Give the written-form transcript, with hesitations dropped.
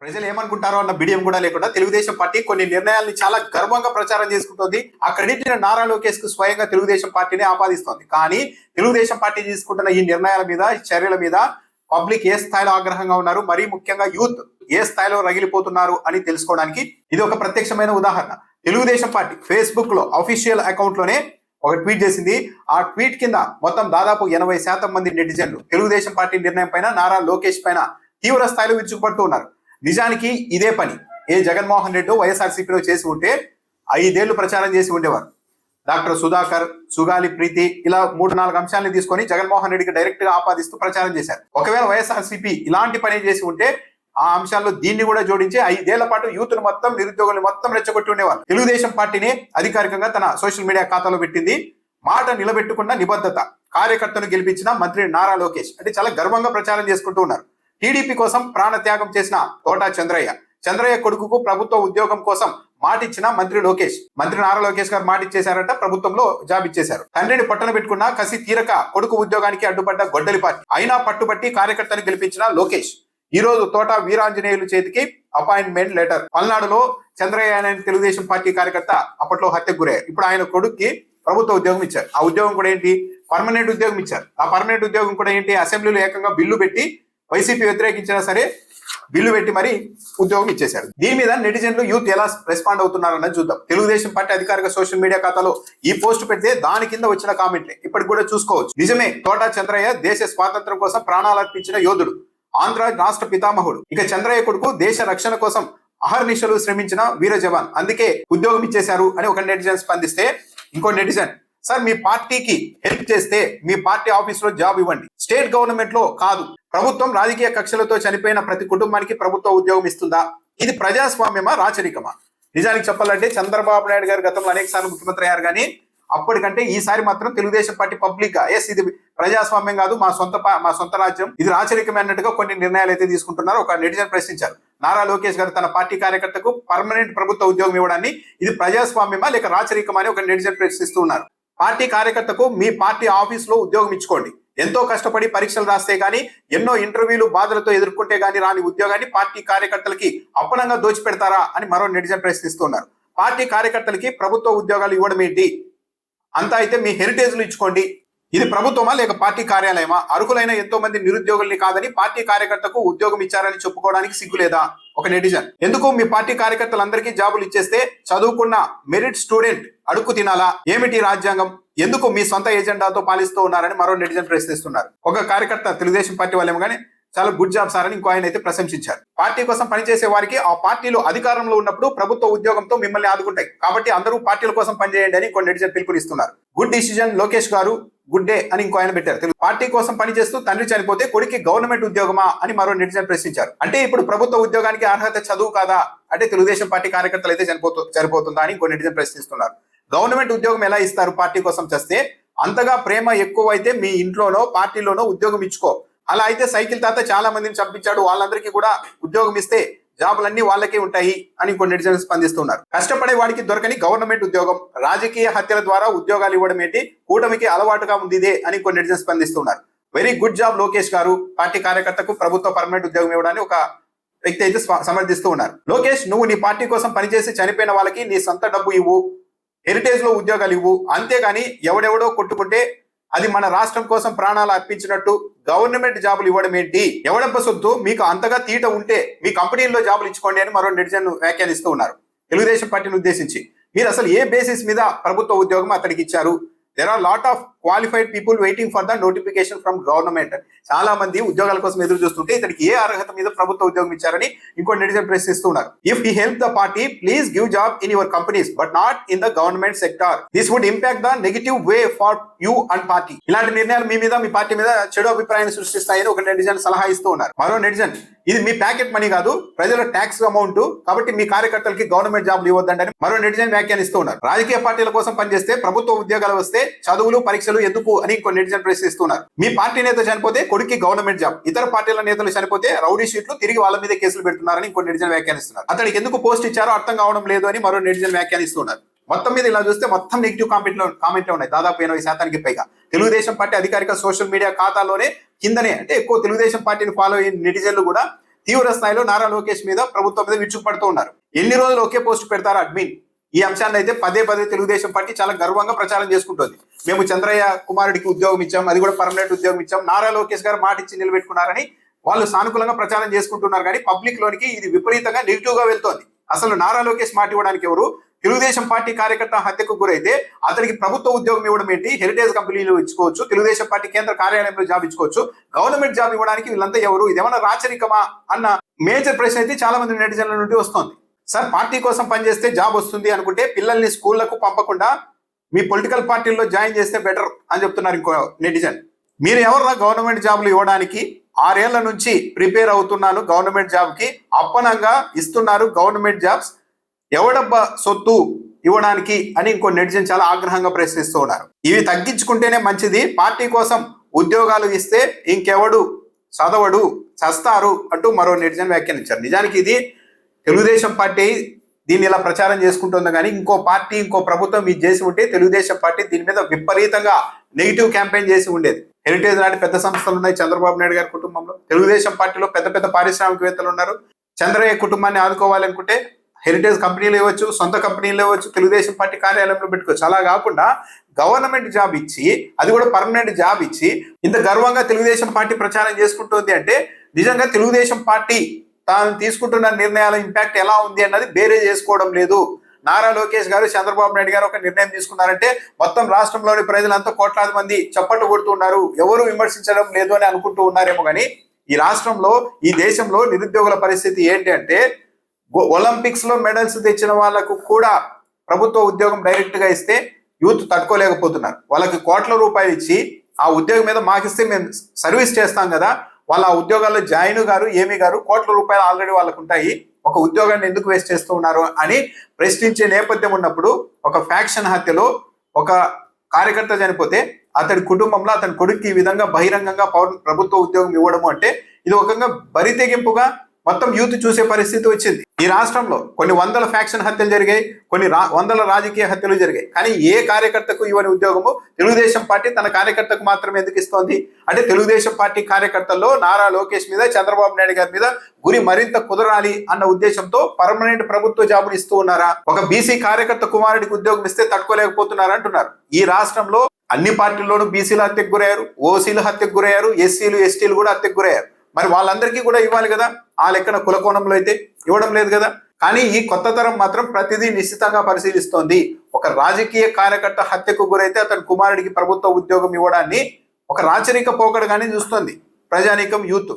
ప్రజలు ఏమనుకుంటారో అన్న బిడియం కూడా లేకుండా తెలుగుదేశం పార్టీ కొన్ని నిర్ణయాల్ని చాలా గర్వంగా ప్రచారం చేసుకుంటుంది. ఆ క్రెడిట్ నారా లోకేష్ కు స్వయంగా తెలుగుదేశం పార్టీని ఆపాదిస్తోంది. కానీ తెలుగుదేశం పార్టీ తీసుకుంటున్న ఈ నిర్ణయాల మీద, ఈ చర్యల మీద పబ్లిక్ ఏ స్థాయిలో ఆగ్రహంగా ఉన్నారు, మరీ ముఖ్యంగా యూత్ ఏ స్థాయిలో రగిలిపోతున్నారు అని తెలుసుకోవడానికి ఇది ఒక ప్రత్యక్షమైన ఉదాహరణ. తెలుగుదేశం పార్టీ ఫేస్బుక్ లో అఫీషియల్ అకౌంట్ లోనే ఒక ట్వీట్ చేసింది. ఆ ట్వీట్ కింద మొత్తం దాదాపు 80% మంది నెటిజన్లు తెలుగుదేశం పార్టీ నిర్ణయం పైన, నారా లోకేష్ పైన తీవ్ర స్థాయిలో విరుచుకుపడుతూ ఉన్నారు. నిజానికి ఇదే పని జగన్మోహన్ రెడ్డి వైఎస్ఆర్సీపీలో చేసి ఉంటే 5 ఏళ్లు ప్రచారం చేసి ఉండేవారు. డాక్టర్ సుధాకర్, సుగాలి ప్రీతి ఇలా 3-4 అంశాలను తీసుకొని జగన్మోహన్ రెడ్డికి డైరెక్ట్ గా ఆపాదిస్తూ ప్రచారం చేశారు. ఒకవేళ వైఎస్ఆర్సీపీ ఇలాంటి పని చేసి ఉంటే ఆ అంశాల్లో దీన్ని కూడా జోడించి 5 ఏళ్ల పాటు యూత్ ను మొత్తం, నిరుద్యోగులు మొత్తం రెచ్చగొట్టి ఉండేవారు. తెలుగుదేశం పార్టీని అధికారికంగా తన సోషల్ మీడియా ఖాతాలో పెట్టింది. మాట నిలబెట్టుకున్న నిబద్ధత, కార్యకర్తను గెలిపించిన మంత్రి నారా లోకేష్ అంటే చాలా గర్వంగా ప్రచారం చేసుకుంటూ ఉన్నారు. టీడీపీ కోసం ప్రాణ త్యాగం చేసిన తోట చంద్రయ్య కొడుకుకు ప్రభుత్వ ఉద్యోగం కోసం మాటిచ్చిన మంత్రి నారా లోకేష్ గారు మాటిచ్చేశారట. ప్రభుత్వంలో జాబ్ ఇచ్చేశారు. తండ్రిని పట్టణ పెట్టుకున్న కసి తీరక కొడుకు ఉద్యోగానికి అడ్డుపడ్డ గొడ్డలి పార్టీ అయినా పట్టుబట్టి కార్యకర్తను గెలిపించిన లోకేష్ ఈ రోజు తోట వీరాంజనేయులు చేతికి అపాయింట్మెంట్ లెటర్. పల్నాడులో చంద్రయ్య అనే తెలుగుదేశం పార్టీ కార్యకర్త అప్పట్లో హత్యకు గురయ్యారు. ఇప్పుడు ఆయన కొడుక్కి ప్రభుత్వ ఉద్యోగం ఇచ్చారు. ఆ ఉద్యోగం కూడా ఏంటి, పర్మనెంట్ ఉద్యోగం ఇచ్చారు. ఆ పర్మనెంట్ ఉద్యోగం కూడా ఏంటి, అసెంబ్లీలో ఏకంగా బిల్లు పెట్టి వైసీపీ వ్యతిరేకించినా సరే బిల్లు పెట్టి మరి ఉద్యోగం ఇచ్చేశారు. దీని మీద నెటిజన్లు, యూత్ ఎలా రెస్పాండ్ అవుతున్నారన్నది చూద్దాం. తెలుగుదేశం పార్టీ అధికారిక సోషల్ మీడియా ఖాతాలో ఈ పోస్ట్ పెడితే దాని కింద వచ్చిన కామెంట్లే ఇప్పటికి కూడా చూసుకోవచ్చు. నిజమే, తోట చంద్రయ్య దేశ స్వాతంత్రం కోసం ప్రాణాలర్పించిన యోధుడు, ఆంధ్ర రాష్ట్ర పితామహుడు. ఇక చంద్రయ్య కొడుకు దేశ రక్షణ కోసం అహర్నిశలు శ్రమించిన వీర జవాన్, అందుకే ఉద్యోగం ఇచ్చేశారు అని ఒక నెటిజన్ స్పందిస్తే, ఇంకో నెటిజన్, సార్ మీ పార్టీకి హెల్ప్ చేస్తే మీ పార్టీ ఆఫీస్ లో జాబ్ ఇవ్వండి, స్టేట్ గవర్నమెంట్ లో కాదు. ప్రభుత్వం రాజకీయ కక్షలతో చనిపోయిన ప్రతి కుటుంబానికి ప్రభుత్వ ఉద్యోగం ఇస్తుందా? ఇది ప్రజాస్వామ్యమా, రాచరికమా? నిజానికి చెప్పాలంటే చంద్రబాబు నాయుడు గారు గతంలో అనేక సార్లు ముఖ్యమంత్రి అయ్యారు. కానీ అప్పటికంటే ఈసారి మాత్రం తెలుగుదేశం పార్టీ పబ్లిక్ గా ఎస్ ఇది ప్రజాస్వామ్యం కాదు, మా సొంత రాజ్యం, ఇది రాచరికమే అన్నట్టుగా కొన్ని నిర్ణయాలు అయితే తీసుకుంటున్నారు. ఒక నెటిజన్ ప్రశ్నించారు, నారా లోకేష్ గారు తన పార్టీ కార్యకర్తకు పర్మనెంట్ ప్రభుత్వ ఉద్యోగం ఇవ్వడాన్ని ఇది ప్రజాస్వామ్యమా లేక రాచరికమా అని ఒక నెటిజన్ ప్రశ్నిస్తూ ఉన్నారు. పార్టీ కార్యకర్తకు మీ పార్టీ ఆఫీస్ లో ఉద్యోగం ఇచ్చుకోండి. ఎంతో కష్టపడి పరీక్షలు రాస్తే గానీ, ఎన్నో ఇంటర్వ్యూలు బాధలతో ఎదుర్కొంటే గానీ రాని ఉద్యోగాన్ని పార్టీ కార్యకర్తలకి అప్పనంగా దోచిపెడతారా అని మరో నెటిజన్ ప్రశ్నిస్తున్నారు. పార్టీ కార్యకర్తలకి ప్రభుత్వ ఉద్యోగాలు ఇవ్వడం ఏంటి? అంతా అయితే మీ హెరిటేజ్లు ఇచ్చుకోండి. ఇది ప్రభుత్వమా లేక పార్టీ కార్యాలయమా? అర్హులైన ఎంతో మంది నిరుద్యోగుల్ని కాదని పార్టీ కార్యకర్తకు ఉద్యోగం ఇచ్చారని చెప్పుకోవడానికి సిగ్గులేదా? ఒక నెటిజన్. ఎందుకు మీ పార్టీ కార్యకర్తలందరికీ జాబులు ఇచ్చేస్తే చదువుకున్న మెరిట్ స్టూడెంట్ అడుక్కు తినాలా? ఏమిటి రాజ్యాంగం? ఎందుకు మీ సొంత ఎజెండాతో పాలిస్తూ ఉన్నారని మరో నెటిజన్ ప్రశ్నిస్తున్నారు. ఒక కార్యకర్త తెలుగుదేశం పార్టీ వాళ్ళేమో కానీ చాలా గుడ్ జాబ్ సార్ అని ఇంకో ఆయన అయితే ప్రశంసించారు. పార్టీ కోసం పనిచేసే వారికి ఆ పార్టీలు అధికారంలో ఉన్నప్పుడు ప్రభుత్వ ఉద్యోగంతో మిమ్మల్ని ఆదుకుంటాయి. కాబట్టి అందరూ పార్టీల కోసం పనిచేయండి అని ఇంకో నెటిజన్ పిలుపునిస్తున్నారు. గుడ్ డిసిజన్ లోకేష్ గారు, గుడ్ డే అని ఇంకో ఆయన పెట్టారు. పార్టీ కోసం పనిచేస్తూ తండ్రి చనిపోతే కొడుక్కి గవర్నమెంట్ ఉద్యోగమా అని మరో నెటిజన్ ప్రశ్నించారు. అంటే ఇప్పుడు ప్రభుత్వ ఉద్యోగానికి అర్హత చదువు కాదా? అంటే తెలుగుదేశం పార్టీ కార్యకర్తలు అయితే సరిపోతుందా అని ఇంకో నెటిజన్ ప్రశ్నిస్తున్నారు. గవర్నమెంట్ ఉద్యోగం ఎలా ఇస్తారు పార్టీ కోసం చేస్తే? అంతగా ప్రేమ ఎక్కువ అయితే మీ ఇంట్లోనో పార్టీలోనో ఉద్యోగం ఇచ్చుకో. అలా అయితే సైకిల్ తాత చాలా మందిని చంపించాడు, వాళ్ళందరికీ కూడా ఉద్యోగం ఇస్తే జాబులన్నీ వాళ్ళకే ఉంటాయి అని కొన్ని నెటిజన్లు స్పందిస్తున్నారు. కష్టపడే వాడికి దొరకని గవర్నమెంట్ ఉద్యోగం, రాజకీయ హత్యల ద్వారా ఉద్యోగాలు ఇవ్వడం ఏంటి? కూటమికి అలవాటుగా ఉంది ఇదే అని కొన్ని నెటిజన్స్ స్పందిస్తున్నారు. వెరీ గుడ్ జాబ్ లోకేష్ గారు, పార్టీ కార్యకర్తకు ప్రభుత్వ పర్మనెంట్ ఉద్యోగం ఇవ్వడాన్ని ఒక వ్యక్తి అయితే సమర్థిస్తూ ఉన్నారు. లోకేష్, నువ్వు నీ పార్టీ కోసం పనిచేసి చనిపోయిన వాళ్ళకి నీ సొంత డబ్బు ఇవ్వు, హెరిటేజ్ లో ఉద్యోగాలు ఇవ్వు. అంతేగాని ఎవడెవడో కొట్టుకుంటే అది మన రాష్ట్రం కోసం ప్రాణాలు అర్పించినట్టు గవర్నమెంట్ జాబులు ఇవ్వడం ఏంటి? ఎవడబ్బ సొత్తు మీకు అంతగా తీట ఉంటే మీ కంపెనీల్లో జాబులు ఇచ్చుకోండి అని మరో నెటిజన్ వ్యాఖ్యానిస్తూ ఉన్నారు. తెలుగుదేశం పార్టీని ఉద్దేశించి, మీరు అసలు ఏ బేసిస్ మీద ప్రభుత్వ ఉద్యోగం అతడికి ఇచ్చారు? there are lot of qualified people waiting for the notification from government. చాలా మంది ఉద్యోగాల కోసం ఎదురు చూస్తుంటే ఇతనికి ఏ అర్హత మీద ప్రభుత్వ ఉద్యోగం ఇచ్చారని ఇంకో నెటిజన్ ప్రశ్నిస్తున్నారు. If he help the party, please give job in your companies but not in the government sector. This would impact the negative way for you and party. ఇలాంటి నిర్ణయాలు మీ మీద, మీ పార్టీ మీద చెడు అభిప్రాయాన్ని సృష్టిస్తాయని ఒక నెటిజన్ సలహా ఇస్తూ ఉన్నారు. మరో నెటిజన్, ఇది మీ ప్యాకెట్ మనీ కాదు, ప్రజల ట్యాక్స్ అమౌంట్, కాబట్టి మీ కార్యకర్తలకి గవర్నమెంట్ జాబ్లు ఇవ్వద్దండి మరో నెటిజన్ వ్యాఖ్యానిస్తూ ఉన్నారు. రాజకీయ పార్టీల కోసం పనిచేస్తే ప్రభుత్వ ఉద్యోగాలు వస్తే చదువులు పరీక్షలు ఎందుకు అని ఇంకో నెటిజన్ ప్రశ్నిస్తున్నారు. మీ పార్టీ నేత చనిపోతే కొడుక్కి గవర్నమెంట్ జాబ్, ఇతర పార్టీల నేతలు చనిపోతే రౌడీ షీట్లు తిరిగి వాళ్ళ మీద కేసులు పెడుతున్నారని ఇంకో నెటిజన్ వ్యాఖ్యానిస్తున్నారు. అతనికి ఎందుకు పోస్ట్ ఇచ్చారో అర్థం కావడం లేదు అని మరో నెటిజన్ వ్యాఖ్యానిస్తున్నారు. మొత్తం మీద ఇలా చూస్తే మొత్తం నెగిటివ్ కామెంట్లు ఉన్నాయి, దాదాపు 80% పైగా. తెలుగుదేశం పార్టీ అధికారిక సోషల్ మీడియా ఖాతాలోనే కిందనే, అంటే ఎక్కువ తెలుగుదేశం పార్టీని ఫాలో అయిన నెటిజన్లు కూడా తీవ్ర స్థాయిలో నారా లోకేష్ మీద ప్రభుత్వం మీద విరుచుకుపడుతూ ఉన్నారు. ఎన్ని రోజులు ఒకే పోస్ట్ పెడతారు అడ్మిన్? ఈ అంశాన్ని అయితే పదే పదే తెలుగుదేశం పార్టీ చాలా గర్వంగా ప్రచారం చేసుకుంటుంది. మేము చంద్రయ్య కుమారుడికి ఉద్యోగం ఇచ్చాం, అది కూడా పర్మనెంట్ ఉద్యోగం ఇచ్చాం, నారా లోకేష్ గారు మాట ఇచ్చి నిలబెట్టుకున్నారని వాళ్ళు సానుకూలంగా ప్రచారం చేసుకుంటున్నారు. కానీ పబ్లిక్ లోనికి ఇది విపరీతంగా నెగిటివ్ గా వెళ్తోంది. అసలు నారా లోకేష్ మాట ఇవ్వడానికి ఎవరు? తెలుగుదేశం పార్టీ కార్యకర్త హత్యకు గురైతే అతనికి ప్రభుత్వ ఉద్యోగం ఇవ్వడం ఏంటి? హెరిటేజ్ కంపెనీలు ఇచ్చుకోవచ్చు, తెలుగుదేశం పార్టీ కేంద్ర కార్యాలయంలో జాబ్ ఇచ్చుకోవచ్చు, గవర్నమెంట్ జాబ్ ఇవ్వడానికి వీళ్ళంతా ఎవరు? ఇదేమన్నా రాచరికమా అన్న మేజర్ ప్రశ్న అయితే చాలా మంది నెటిజన్ల నుండి వస్తోంది. సార్, పార్టీ కోసం పనిచేస్తే జాబ్ వస్తుంది అనుకుంటే పిల్లల్ని స్కూళ్లకు పంపకుండా మీ పొలిటికల్ పార్టీల్లో జాయిన్ చేస్తే బెటర్ అని చెప్తున్నారు ఇంకో నెటిజన్. మీరు ఎవరు గవర్నమెంట్ జాబ్లు ఇవ్వడానికి? 6 ఏళ్ల నుంచి ప్రిపేర్ అవుతున్నాను గవర్నమెంట్ జాబ్ కి, అప్పనంగా ఇస్తున్నారు గవర్నమెంట్ జాబ్స్, ఎవడబ్బా సొత్తు ఇవ్వడానికి అని ఇంకో నెటిజన్ చాలా ఆగ్రహంగా ప్రశ్నిస్తూ ఉన్నారు. ఇవి తగ్గించుకుంటేనే మంచిది, పార్టీ కోసం ఉద్యోగాలు ఇస్తే ఇంకెవడు చదవడు, చస్తారు అంటూ మరో నెటిజన్ వ్యాఖ్యానించారు. నిజానికి ఇది తెలుగుదేశం పార్టీ దీన్ని ఇలా ప్రచారం చేసుకుంటుంది. కానీ ఇంకో పార్టీ, ఇంకో ప్రభుత్వం ఇది చేసి ఉంటే తెలుగుదేశం పార్టీ దీని మీద విపరీతంగా నెగిటివ్ క్యాంపెయిన్ చేసి ఉండేది. హెరిటేజ్ లాంటి పెద్ద సంస్థలు ఉన్నాయి చంద్రబాబు నాయుడు గారి కుటుంబంలో. తెలుగుదేశం పార్టీలో పెద్ద పెద్ద పారిశ్రామికవేత్తలు ఉన్నారు. చంద్రయ్య కుటుంబాన్ని ఆదుకోవాలనుకుంటే హెరిటేజ్ కంపెనీలు ఇవ్వచ్చు, సొంత కంపెనీలు ఇవ్వచ్చు, తెలుగుదేశం పార్టీ కార్యాలయంలో పెట్టుకోవచ్చు. అలా కాకుండా గవర్నమెంట్ జాబ్ ఇచ్చి, అది కూడా పర్మనెంట్ జాబ్ ఇచ్చి ఇంత గర్వంగా తెలుగుదేశం పార్టీ ప్రచారం చేసుకుంటుంది అంటే నిజంగా తెలుగుదేశం పార్టీ తాను తీసుకుంటున్న నిర్ణయాల ఇంపాక్ట్ ఎలా ఉంది అన్నది బేరే చేసుకోవడం లేదు. నారా లోకేష్ గారు, చంద్రబాబు నాయుడు గారు ఒక నిర్ణయం తీసుకున్నారంటే మొత్తం రాష్ట్రంలోని ప్రజలంతా కోట్లాది మంది చప్పట్లు కొడుతున్నారు, ఎవరు విమర్శించడం లేదు అని అనుకుంటూ ఉన్నారేమో. కానీ ఈ రాష్ట్రంలో, ఈ దేశంలో నిరుద్యోగుల పరిస్థితి ఏంటి అంటే, ఒలింపిక్స్ లో మెడల్స్ తెచ్చిన వాళ్ళకు కూడా ప్రభుత్వ ఉద్యోగం డైరెక్ట్ గా ఇస్తే యూత్ తట్టుకోలేకపోతున్నారు. వాళ్ళకి కోట్ల రూపాయలు ఇచ్చి ఆ ఉద్యోగం మీద మాకిస్తే మేము సర్వీస్ చేస్తాం కదా, వాళ్ళ ఆ ఉద్యోగాల్లో జాయిన్ గారు, ఏమి గారు, కోట్ల రూపాయలు ఆల్రెడీ వాళ్ళకు ఉంటాయి, ఒక ఉద్యోగాన్ని ఎందుకు వేస్ట్ చేస్తూ ఉన్నారు అని ప్రశ్నించే నేపథ్యం ఉన్నప్పుడు ఒక ఫ్యాక్షన్ హత్యలో ఒక కార్యకర్త చనిపోతే అతడి కుటుంబంలో అతని కొడుకు ఈ విధంగా బహిరంగంగా ప్రభుత్వ ఉద్యోగం ఇవ్వడము అంటే ఇది ఒక బరి తెగింపుగా మొత్తం యూత్ చూసే పరిస్థితి వచ్చింది. ఈ రాష్ట్రంలో కొన్ని వందల ఫ్యాక్షన్ హత్యలు జరిగాయి, కొన్ని వందల రాజకీయ హత్యలు జరిగాయి. కానీ ఏ కార్యకర్తకు ఇవ్వని ఉద్యోగము తెలుగుదేశం పార్టీ తన కార్యకర్తకు మాత్రమే ఎందుకు ఇస్తోంది అంటే, తెలుగుదేశం పార్టీ కార్యకర్తల్లో నారా లోకేష్ మీద, చంద్రబాబు నాయుడు గారి మీద గురి మరింత కుదరాలి అన్న ఉద్దేశంతో పర్మనెంట్ ప్రభుత్వ జాబులు ఇస్తూ ఉన్నారా? ఒక బీసీ కార్యకర్త కుమారుడికి ఉద్యోగం ఇస్తే తట్టుకోలేకపోతున్నారు అంటున్నారు. ఈ రాష్ట్రంలో అన్ని పార్టీల్లోనూ బీసీలు హత్యకు గురయ్యారు, ఓసీలు హత్యకు గురయ్యారు, ఎస్సీలు ఎస్టీలు కూడా హత్యకు గురయ్యారు. మరి వాళ్ళందరికీ కూడా ఇవ్వాలి కదా, ఆ లెక్కన కులకోణంలో అయితే ఇవ్వడం లేదు కదా. కానీ ఈ కొత్త తరం మాత్రం ప్రతిదీ నిశ్చితంగా పరిశీలిస్తోంది. ఒక రాజకీయ కార్యకర్త హత్యకు గురైతే అతని కుమారుడికి ప్రభుత్వ ఉద్యోగం ఇవ్వడాన్ని ఒక రాచరిక పోకడగానే చూస్తోంది ప్రజానీకం, యూత్.